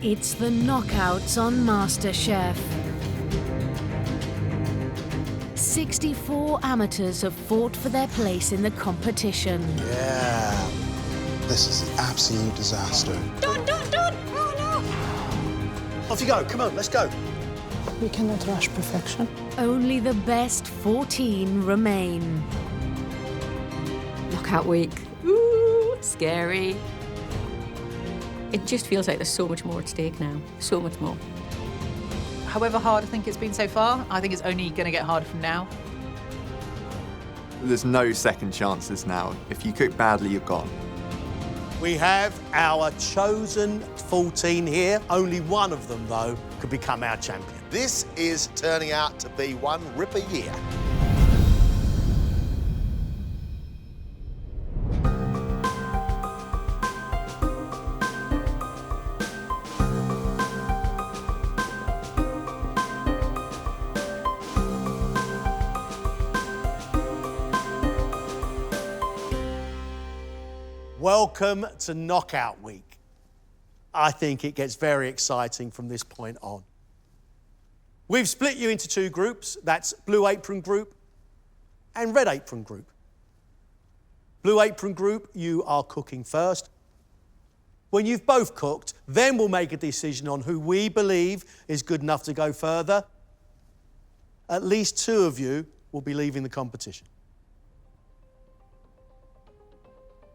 It's the knockouts on MasterChef. 64 amateurs have fought for their place in the competition. Yeah, this is an absolute disaster. Don't! Oh, no! Off you go, come on, let's go. We cannot rush perfection. Only the best 14 remain. Knockout week. Ooh, scary. It just feels like there's so much more at stake now. So much more. However hard I think it's been so far, I think it's only going to get harder from now. There's no second chances now. If you cook badly, you're gone. We have our chosen 14 here. Only one of them, though, could become our champion. This is turning out to be one ripper year. Welcome to Knockout Week. I think it gets very exciting from this point on. We've split you into two groups. That's Blue Apron Group and Red Apron Group. Blue Apron Group, you are cooking first. When you've both cooked, then we'll make a decision on who we believe is good enough to go further. At least two of you will be leaving the competition.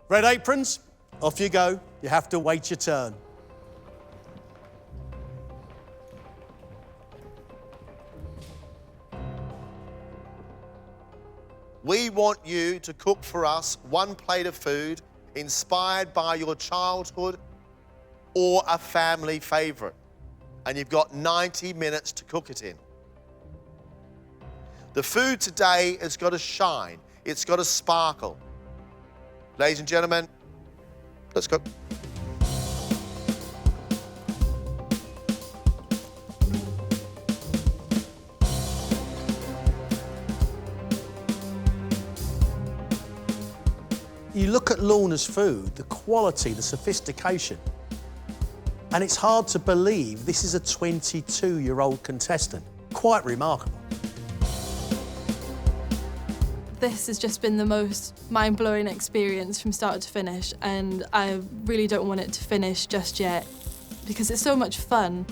Red Aprons, off you go. You have to wait your turn. We want you to cook for us one plate of food inspired by your childhood or a family favourite. And you've got 90 minutes to cook it in. The food today has got to shine. It's got to sparkle. Ladies and gentlemen, let's cook. You look at Lorna's food, the quality, the sophistication, and it's hard to believe this is a 22-year-old contestant. Quite remarkable. This has just been the most mind-blowing experience from start to finish, and I really don't want it to finish just yet because it's so much fun.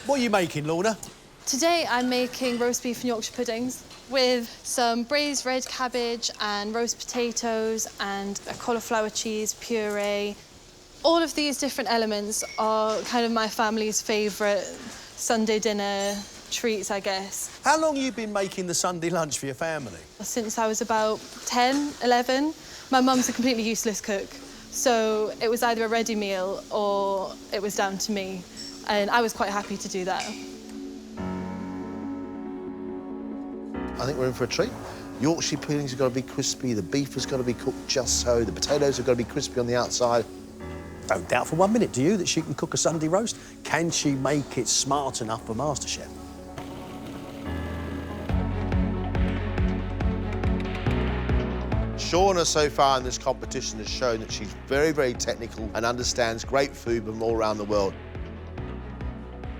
What are you making, Lorna? Today I'm making roast beef and Yorkshire puddings with some braised red cabbage and roast potatoes and a cauliflower cheese puree. All of these different elements are kind of my family's favourite Sunday dinner treats, I guess. How long have you been making the Sunday lunch for your family? Since I was about 10, 11. My mum's a completely useless cook, so it was either a ready meal or it was down to me, and I was quite happy to do that. I think we're in for a treat. Yorkshire puddings have got to be crispy, the beef has got to be cooked just so, the potatoes have got to be crispy on the outside. Don't doubt for 1 minute, do you, that she can cook a Sunday roast? Can she make it smart enough for MasterChef? Shauna, so far in this competition, has shown that she's very, very technical and understands great food from all around the world.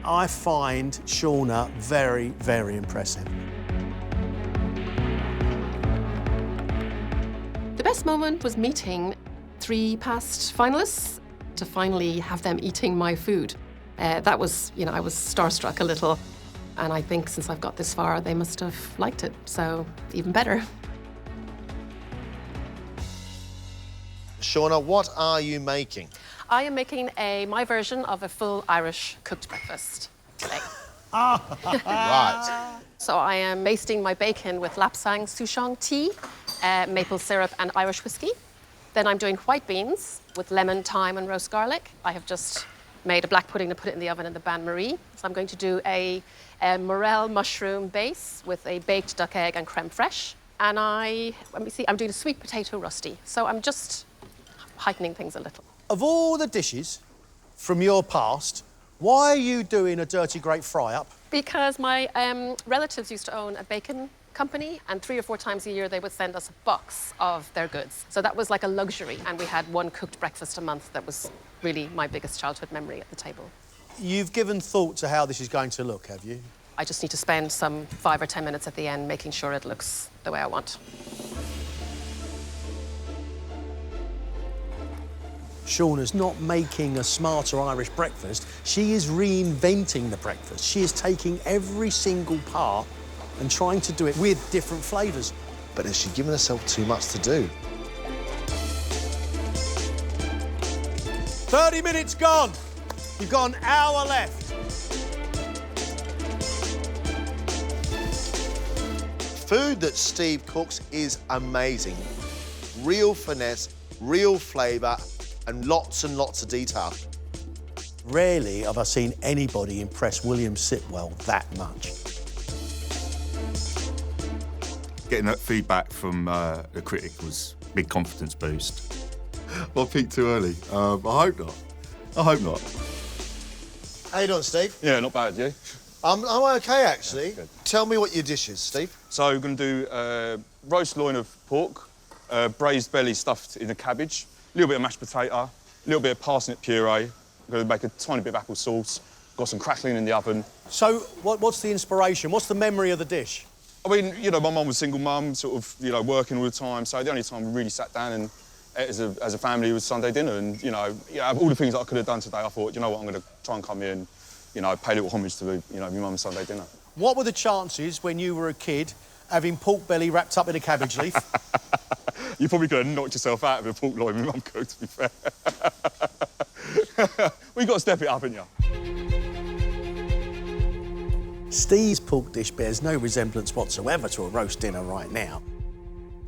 I find Shauna very, very impressive. The best moment was meeting 3 past finalists to finally have them eating my food. That was, I was starstruck a little. And I think since I've got this far, they must have liked it, so even better. Shauna, what are you making? I am making my version of a full Irish cooked breakfast today. Right. So I am basting my bacon with lapsang souchong tea, maple syrup and Irish whiskey. Then I'm doing white beans with lemon, thyme and roast garlic. I have just made a black pudding to put it in the oven in the bain-marie. So I'm going to do a morel mushroom base with a baked duck egg and creme fraiche. And I'm doing a sweet potato rusty. So I'm just heightening things a little. Of all the dishes from your past, why are you doing a dirty grape fry-up? Because my relatives used to own a bacon company, and 3 or 4 times a year they would send us a box of their goods. So that was like a luxury, and we had one cooked breakfast a month. That was really my biggest childhood memory at the table. You've given thought to how this is going to look, have you? I just need to spend some 5 or 10 minutes at the end making sure it looks the way I want. Shauna's not making a smarter Irish breakfast. She is reinventing the breakfast. She is taking every single part and trying to do it with different flavours. But has she given herself too much to do? 30 minutes gone. You've got an hour left. Food that Steve cooks is amazing. Real finesse, real flavour, and lots of detail. Rarely have I seen anybody impress William Sitwell that much. Getting that feedback from a critic was a big confidence boost. Well, I peaked too early. I hope not. I hope not. How you doing, Steve? Yeah, not bad, you? I'm okay, actually. Good. Tell me what your dish is, Steve. So we're going to do roast loin of pork, braised belly stuffed in a cabbage, a little bit of mashed potato, a little bit of parsnip puree. I'm going to make a tiny bit of apple sauce. Got some crackling in the oven. So what's the inspiration? What's the memory of the dish? I mean, you know, my mum was a single mum, sort of, you know, working all the time. So the only time we really sat down and ate as a family was Sunday dinner. And, you know, all the things that I could have done today, I thought, you know what, I'm going to try and come here and, you know, pay a little homage to, you know, my mum's Sunday dinner. What were the chances when you were a kid having pork belly wrapped up in a cabbage leaf? You probably could have knocked yourself out of a pork loin my mum cooked, to be fair. Well, you've got to step it up, haven't you? Steve's pork dish bears no resemblance whatsoever to a roast dinner right now.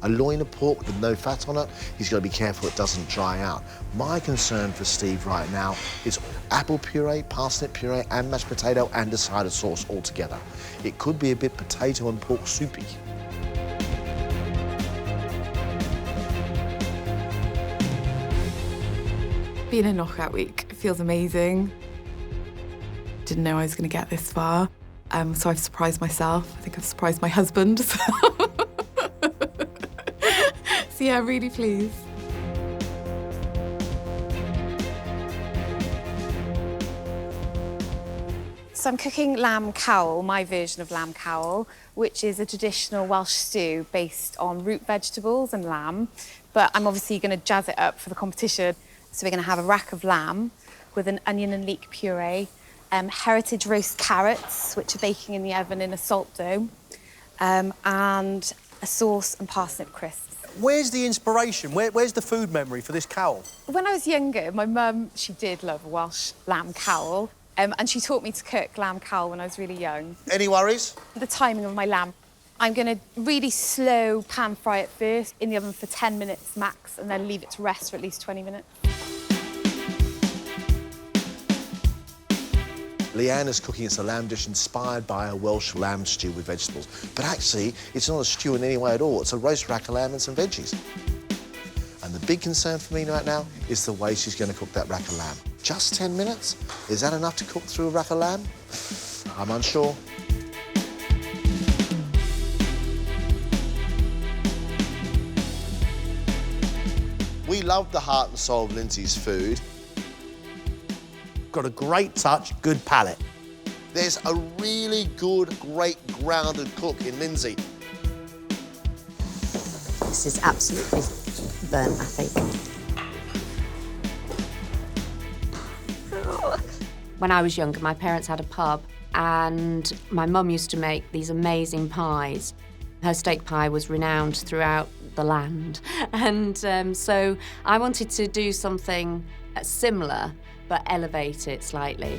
A loin of pork with no fat on it, he's got to be careful it doesn't dry out. My concern for Steve right now is apple puree, parsnip puree and mashed potato and a cider sauce all together. It could be a bit potato and pork soupy. Being a knockout week feels amazing. Didn't know I was going to get this far. So I've surprised myself. I think I've surprised my husband. So yeah, really pleased. So I'm cooking lamb cowl, my version of lamb cowl, which is a traditional Welsh stew based on root vegetables and lamb. But I'm obviously going to jazz it up for the competition. So we're going to have a rack of lamb with an onion and leek puree, heritage roast carrots, which are baking in the oven in a salt dome, and a sauce and parsnip crisps. Where's the inspiration? Where's the food memory for this cowl? When I was younger, my mum, she did love a Welsh lamb cowl, and she taught me to cook lamb cowl when I was really young. Any worries? The timing of my lamb. I'm going to really slow pan fry it first in the oven for 10 minutes max, and then leave it to rest for at least 20 minutes. Leanna's cooking us a lamb dish inspired by a Welsh lamb stew with vegetables. But actually, it's not a stew in any way at all. It's a roast rack of lamb and some veggies. And the big concern for me right now is the way she's going to cook that rack of lamb. Just 10 minutes? Is that enough to cook through a rack of lamb? I'm unsure. We love the heart and soul of Lindsay's food. Got a great touch, good palate. There's a really good, great grounded cook in Lindsay. This is absolutely burnt, I think. When I was younger, my parents had a pub and my mum used to make these amazing pies. Her steak pie was renowned throughout the land. And so I wanted to do something similar, but elevate it slightly.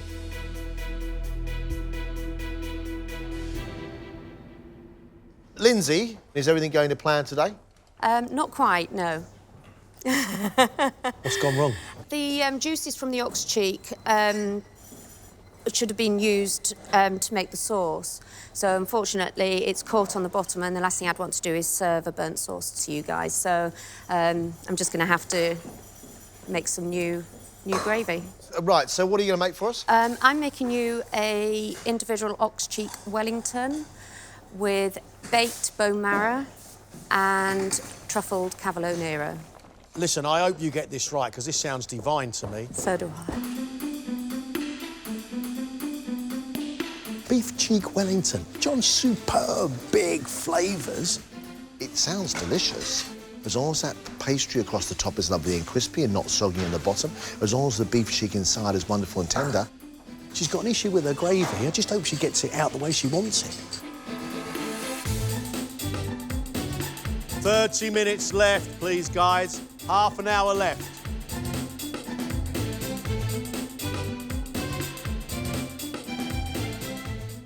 Lindsay, is everything going to plan today? Not quite, no. What's gone wrong? The juices from the ox cheek should have been used to make the sauce. So unfortunately, it's caught on the bottom, and the last thing I'd want to do is serve a burnt sauce to you guys. So I'm just going to have to make some new gravy. Right, so what are you going to make for us? I'm making you a individual ox cheek Wellington with baked bone marrow and truffled cavolo nero. Listen, I hope you get this right, because this sounds divine to me. So do I. Beef cheek Wellington. John, superb, big flavours. It sounds delicious. As long as that pastry across the top is lovely and crispy and not soggy on the bottom, as long as the beef cheek inside is wonderful and tender. She's got an issue with her gravy. I just hope she gets it out the way she wants it. 30 minutes left, please, guys. Half an hour left.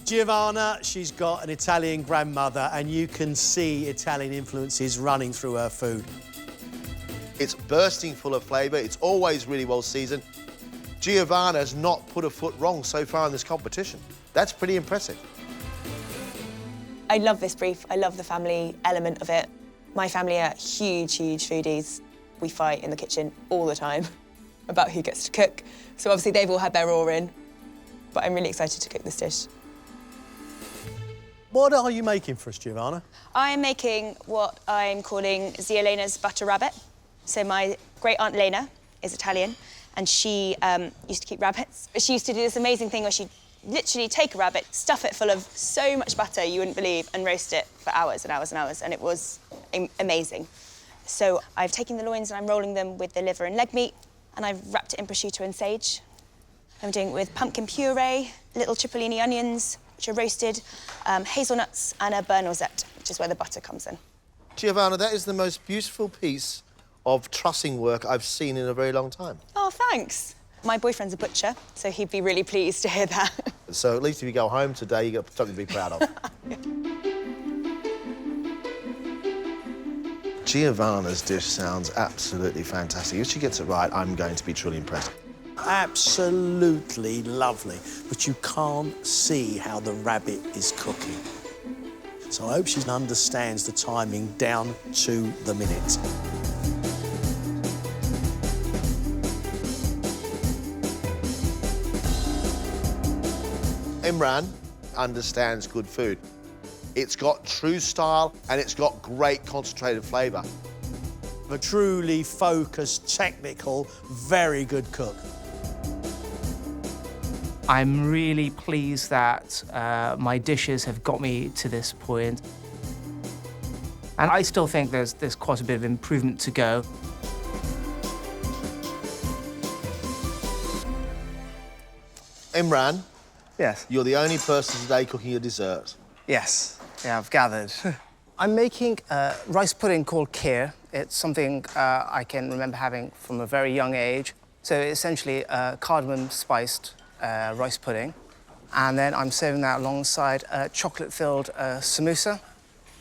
Giovanna, she's got an Italian grandmother, and you can see Italian influences running through her food. It's bursting full of flavour. It's always really well seasoned. Giovanna's not put a foot wrong so far in this competition. That's pretty impressive. I love this brief. I love the family element of it. My family are huge, huge foodies. We fight in the kitchen all the time about who gets to cook. So obviously they've all had their oar in, but I'm really excited to cook this dish. What are you making for us, Giovanna? I am making what I'm calling Zia Lena's butter rabbit. So my great-aunt Lena is Italian, and she used to keep rabbits. She used to do this amazing thing where she'd literally take a rabbit, stuff it full of so much butter you wouldn't believe, and roast it for hours and hours and hours, and it was amazing. So I've taken the loins and I'm rolling them with the liver and leg meat, and I've wrapped it in prosciutto and sage. I'm doing it with pumpkin puree, little cipollini onions, which are roasted, hazelnuts, and a beurre noisette, which is where the butter comes in. Giovanna, that is the most beautiful piece of trussing work I've seen in a very long time. Oh, thanks. My boyfriend's a butcher, so he'd be really pleased to hear that. So at least if you go home today, you've got something to be proud of. Giovanna's dish sounds absolutely fantastic. If she gets it right, I'm going to be truly impressed. Absolutely lovely, but you can't see how the rabbit is cooking. So I hope she understands the timing down to the minute. Imran understands good food. It's got true style and it's got great concentrated flavour. A truly focused, technical, very good cook. I'm really pleased that my dishes have got me to this point. And I still think there's quite a bit of improvement to go. Imran? Yes? You're the only person today cooking a dessert. Yes. Yeah, I've gathered. I'm making a rice pudding called kheer. It's something I can remember having from a very young age. So essentially cardamom-spiced rice pudding. And then I'm serving that alongside a chocolate-filled samosa.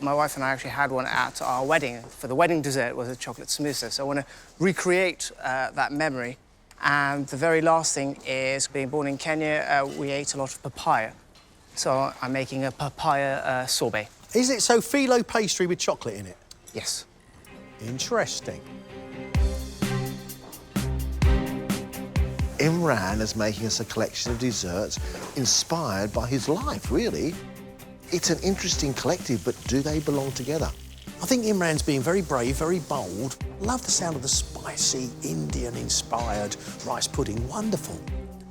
My wife and I actually had one at our wedding. For the wedding dessert was a chocolate samosa. So I want to recreate that memory. And the very last thing is, being born in Kenya, we ate a lot of papaya. So I'm making a papaya sorbet. Is it so phyllo pastry with chocolate in it? Yes. Interesting. Imran is making us a collection of desserts inspired by his life, really. It's an interesting collective, but do they belong together? I think Imran's being very brave, very bold. Love the sound of the spicy, Indian-inspired rice pudding. Wonderful.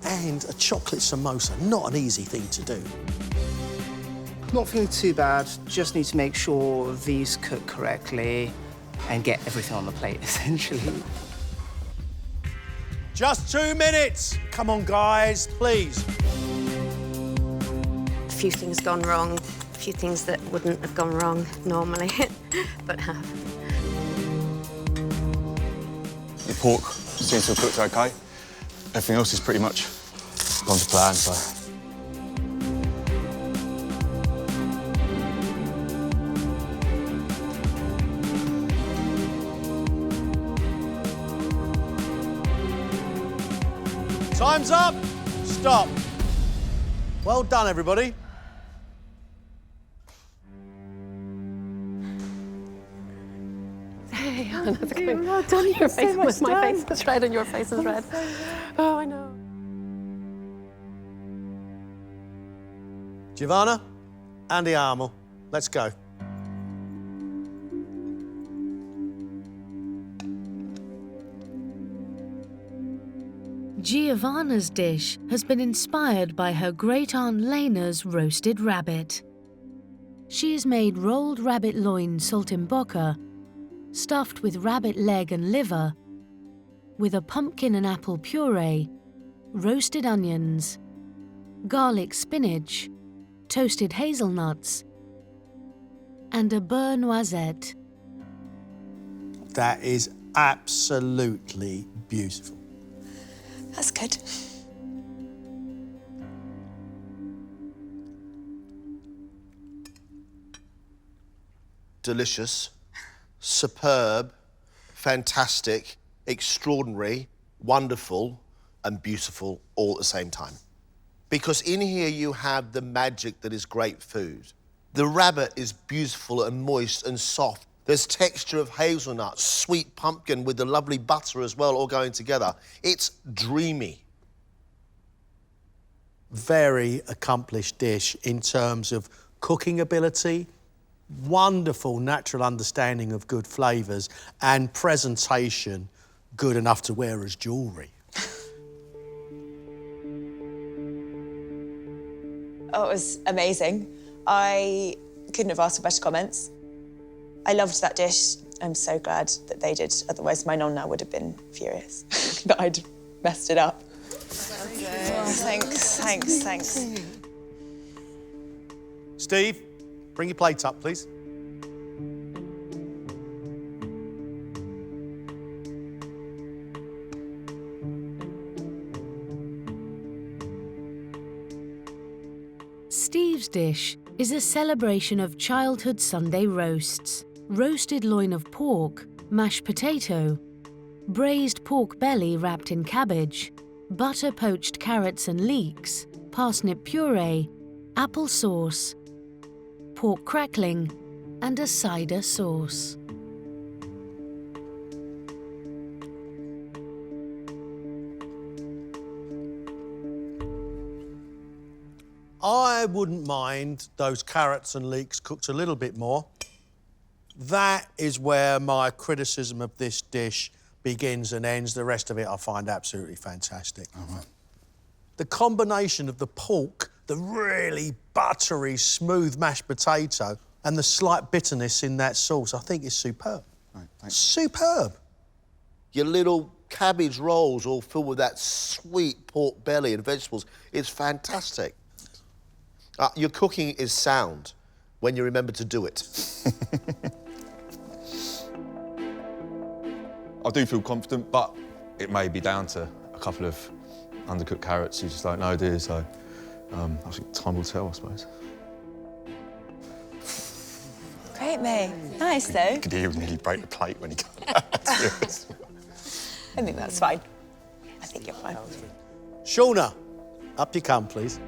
And a chocolate samosa, not an easy thing to do. Not feeling too bad, just need to make sure these cook correctly and get everything on the plate, essentially. Just 2 minutes. Come on, guys, please. A few things gone wrong, a few things that wouldn't have gone wrong normally, but have. The pork seems to have cooked OK. Everything else is pretty much gone to plan, so. Time's up. Stop. Well done, everybody. Hey, Anna, that's going well done. Your face, my face is red and your face is red. Oh, I know. Giovanna, andiamo. Let's go. Giovanna's dish has been inspired by her great-aunt Lena's roasted rabbit. She has made rolled rabbit loin saltimbocca, stuffed with rabbit leg and liver, with a pumpkin and apple puree, roasted onions, garlic spinach, toasted hazelnuts, and a beurre noisette. That is absolutely beautiful. That's good. Delicious, superb, fantastic, extraordinary, wonderful, and beautiful all at the same time. Because in here you have the magic that is great food. The rabbit is beautiful and moist and soft. There's texture of hazelnuts, sweet pumpkin with the lovely butter as well, all going together. It's dreamy. Very accomplished dish in terms of cooking ability, wonderful natural understanding of good flavours, and presentation good enough to wear as jewellery. Oh, it was amazing. I couldn't have asked for better comments. I loved that dish. I'm so glad that they did. Otherwise, my nonna would have been furious that I'd messed it up. Oh, thanks. Steve, bring your plates up, please. Steve's dish is a celebration of childhood Sunday roasts. Roasted loin of pork, mashed potato, braised pork belly wrapped in cabbage, butter poached carrots and leeks, parsnip puree, apple sauce, pork crackling, and a cider sauce. I wouldn't mind those carrots and leeks cooked a little bit more. That is where my criticism of this dish begins and ends. The rest of it I find absolutely fantastic. The combination of the pork, the really buttery, smooth mashed potato, and the slight bitterness in that sauce, I think is superb. Superb. Your little cabbage rolls all filled with that sweet pork belly and vegetables. It's fantastic. Your cooking is sound when you remember to do it. I do feel confident, but it may be down to a couple of undercooked carrots you just don't know, do you? So I think time will tell, I suppose. Great, mate. Nice, though. You could hear him nearly break the plate when he got out. I think that's fine. I think you're fine. Shauna, up you come, please.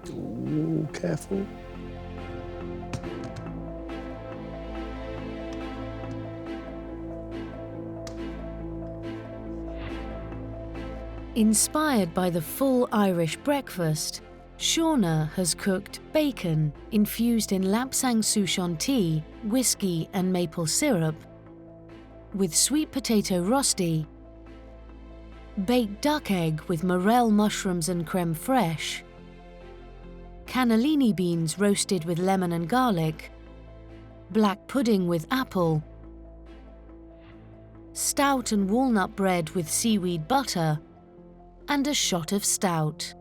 Ooh, careful. Inspired by the full Irish breakfast, Shauna has cooked bacon infused in Lapsang Souchong tea, whiskey and maple syrup, with sweet potato rosti, baked duck egg with morel mushrooms and creme fraiche, cannellini beans roasted with lemon and garlic, black pudding with apple, stout and walnut bread with seaweed butter, and a shot of stout.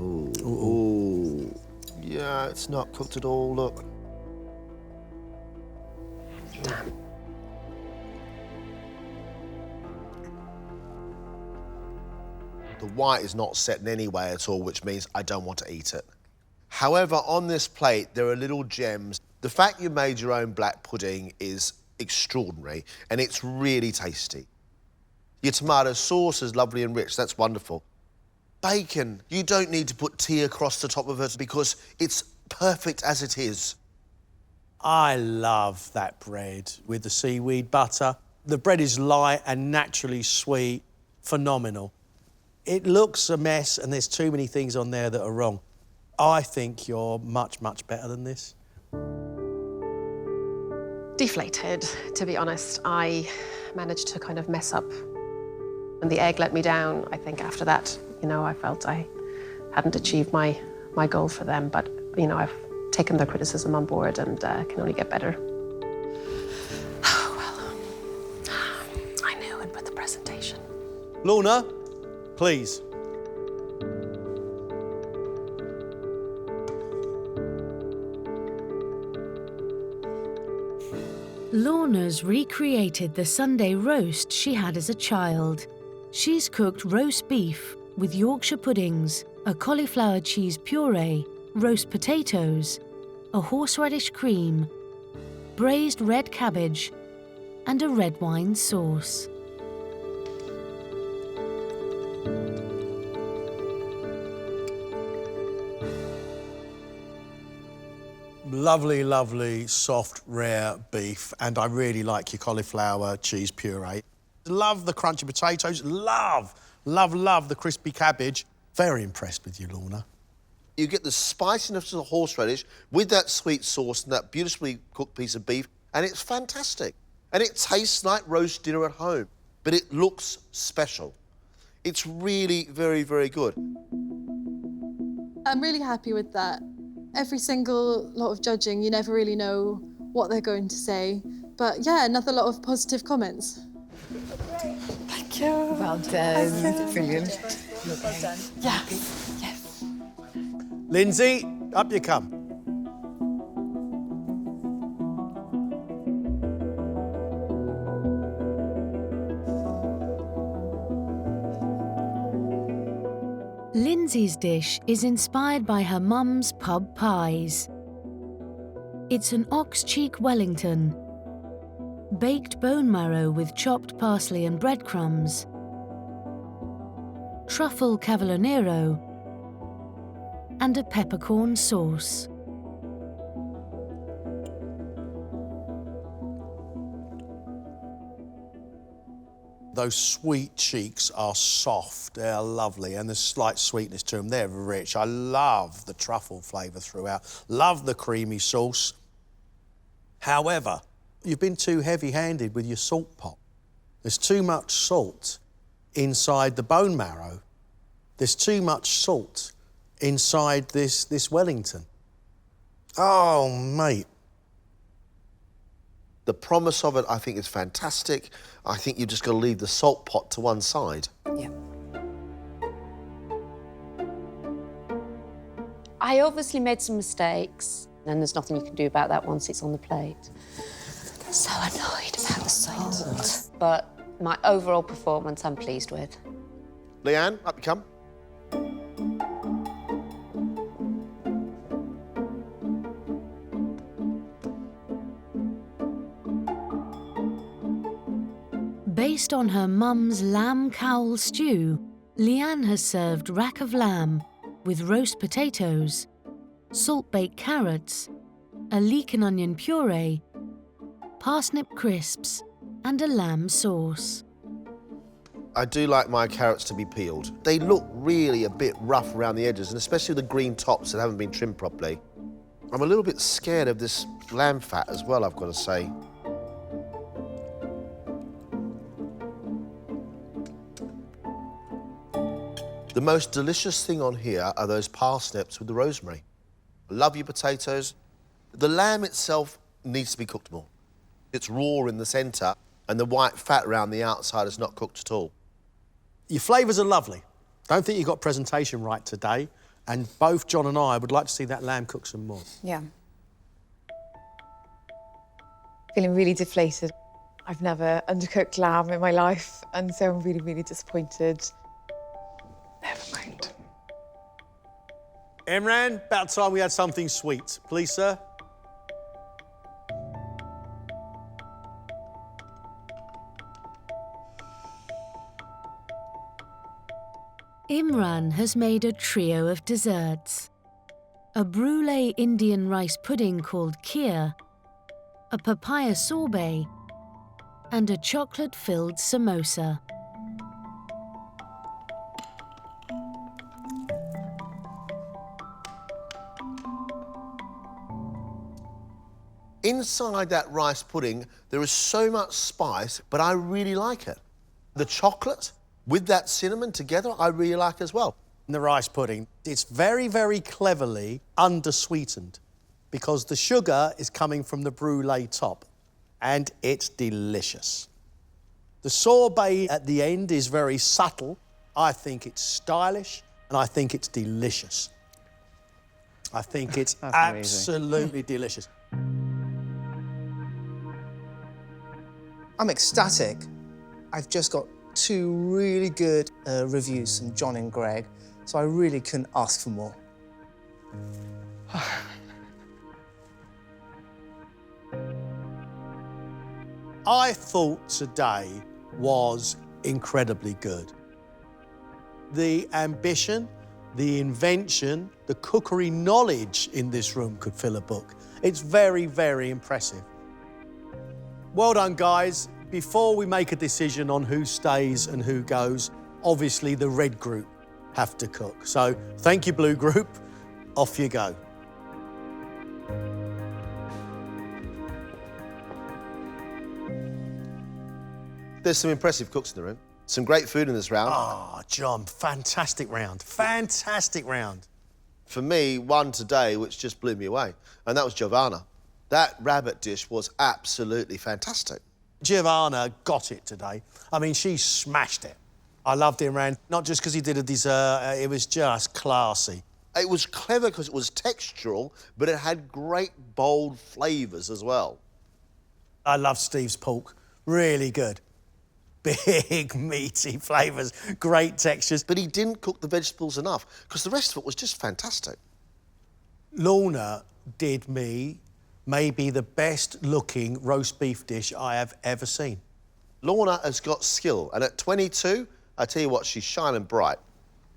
Ooh. Yeah, it's not cooked at all, look. Damn. The white is not set in any way at all, which means I don't want to eat it. However, on this plate, there are little gems. The fact you made your own black pudding is extraordinary, and it's really tasty. Your tomato sauce is lovely and rich. That's wonderful. Bacon, you don't need to put tea across the top of it because it's perfect as it is. I love that bread with the seaweed butter. The bread is light and naturally sweet. Phenomenal. It looks a mess and there's too many things on there that are wrong. I think you're much, much better than this. Deflated, to be honest. I managed to kind of mess up and the egg let me down. I think after that, you know, I felt I hadn't achieved my goal for them, but, you know, I've taken their criticism on board and can only get better. Oh, well, I knew it with the presentation. Lorna, please. Lorna's recreated the Sunday roast she had as a child. She's cooked roast beef with Yorkshire puddings, a cauliflower cheese puree, roast potatoes, a horseradish cream, braised red cabbage, and a red wine sauce. Lovely, lovely, soft, rare beef, and I really like your cauliflower cheese puree. Love the crunchy potatoes, love the crispy cabbage. Very impressed with you, Lorna. You get the spiciness of the horseradish with that sweet sauce and that beautifully cooked piece of beef, and it's fantastic. And it tastes like roast dinner at home, but it looks special. It's really very, very good. I'm really happy with that. Every single lot of judging, you never really know what they're going to say. But yeah, another lot of positive comments. Thank you. Well done. Brilliant. Well done. Yes. Yes. Lindsay, up you come. Lindsay's dish is inspired by her mum's pub pies. It's an ox cheek Wellington, baked bone marrow with chopped parsley and breadcrumbs, truffle cavallonero, and a peppercorn sauce. Those sweet cheeks are soft, they're lovely, and there's slight sweetness to them. They're rich. I love the truffle flavour throughout, love the creamy sauce. However, you've been too heavy-handed with your salt pot. There's too much salt inside the bone marrow. There's too much salt inside this Wellington. Oh, mate. The promise of it, I think, is fantastic. I think you've just got to leave the salt pot to one side. Yeah. I obviously made some mistakes, and there's nothing you can do about that once it's on the plate. So annoyed about the salt. But my overall performance, I'm pleased with. Leanne, up you come. Based on her mum's lamb cowl stew, Leanne has served rack of lamb with roast potatoes, salt-baked carrots, a leek and onion puree, parsnip crisps, and a lamb sauce. I do like my carrots to be peeled. They look really a bit rough around the edges, and especially the green tops that haven't been trimmed properly. I'm a little bit scared of this lamb fat as well, I've got to say. The most delicious thing on here are those parsnips with the rosemary. I love your potatoes. The lamb itself needs to be cooked more. It's raw in the centre, and the white fat around the outside is not cooked at all. Your flavours are lovely. Don't think you got presentation right today, and both John and I would like to see that lamb cook some more. Yeah. Feeling really deflated. I've never undercooked lamb in my life, and so I'm really, really disappointed. Never mind. Imran, about time we had something sweet. Please, sir. Imran has made a trio of desserts. A brulee Indian rice pudding called kheer, a papaya sorbet, and a chocolate-filled samosa. Inside that rice pudding, there is so much spice, but I really like it. The chocolate with that cinnamon together, I really like as well. The rice pudding, it's very, very cleverly undersweetened because the sugar is coming from the brulee top, and it's delicious. The sorbet at the end is very subtle. I think it's stylish, and I think it's delicious. I think it's absolutely delicious. I'm ecstatic. I've just got 2 really good reviews from John and Gregg, so I really couldn't ask for more. I thought today was incredibly good. The ambition, the invention, the cookery knowledge in this room could fill a book. It's very, very impressive. Well done, guys. Before we make a decision on who stays and who goes, obviously the red group have to cook. So thank you, blue group. Off you go. There's some impressive cooks in the room. Some great food in this round. Oh, John, fantastic round. Fantastic round. For me, one today which just blew me away, and that was Giovanna. That rabbit dish was absolutely fantastic. Giovanna got it today. I mean, she smashed it. I loved him round, not just because he did a dessert, it was just classy. It was clever because it was textural, but it had great, bold flavours as well. I love Steve's pork. Really good. Big, meaty flavours, great textures. But he didn't cook the vegetables enough, because the rest of it was just fantastic. Lorna did me maybe the best-looking roast beef dish I have ever seen. Lorna has got skill, and at 22, I tell you what, she's shining bright.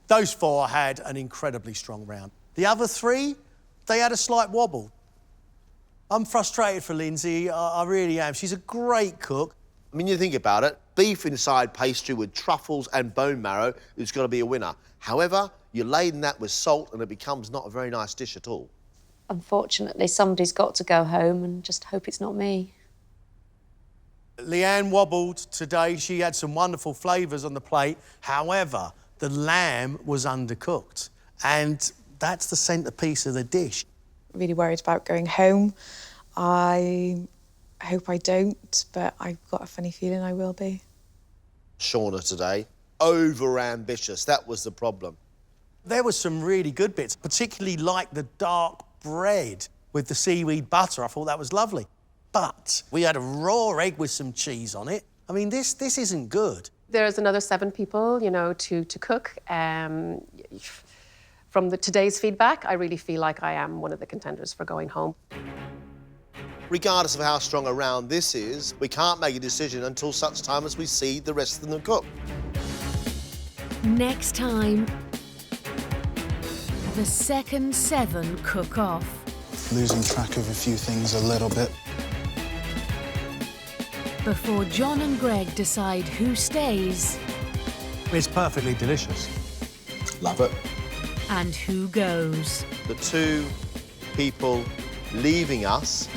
Those 4 had an incredibly strong round. The other 3, they had a slight wobble. I'm frustrated for Lindsay, I really am. She's a great cook. I mean, you think about it, beef inside pastry with truffles and bone marrow is going to be a winner. However, you laden that with salt and it becomes not a very nice dish at all. Unfortunately, somebody's got to go home and just hope it's not me. Leanne wobbled today. She had some wonderful flavours on the plate. However, the lamb was undercooked, and that's the centrepiece of the dish. Really worried about going home. I hope I don't, but I've got a funny feeling I will be. Shauna today, over-ambitious, that was the problem. There were some really good bits, particularly like the dark bread with the seaweed butter. I thought that was lovely. But we had a raw egg with some cheese on it. I mean, this isn't good. There's another 7 people, you know, to cook. From today's feedback, I really feel like I am one of the contenders for going home. Regardless of how strong a round this is, we can't make a decision until such time as we see the rest of them cook. Next time, the second 7 cook off. Losing track of a few things a little bit. Before John and Gregg decide who stays. It's perfectly delicious. Love it. And who goes. The 2 people leaving us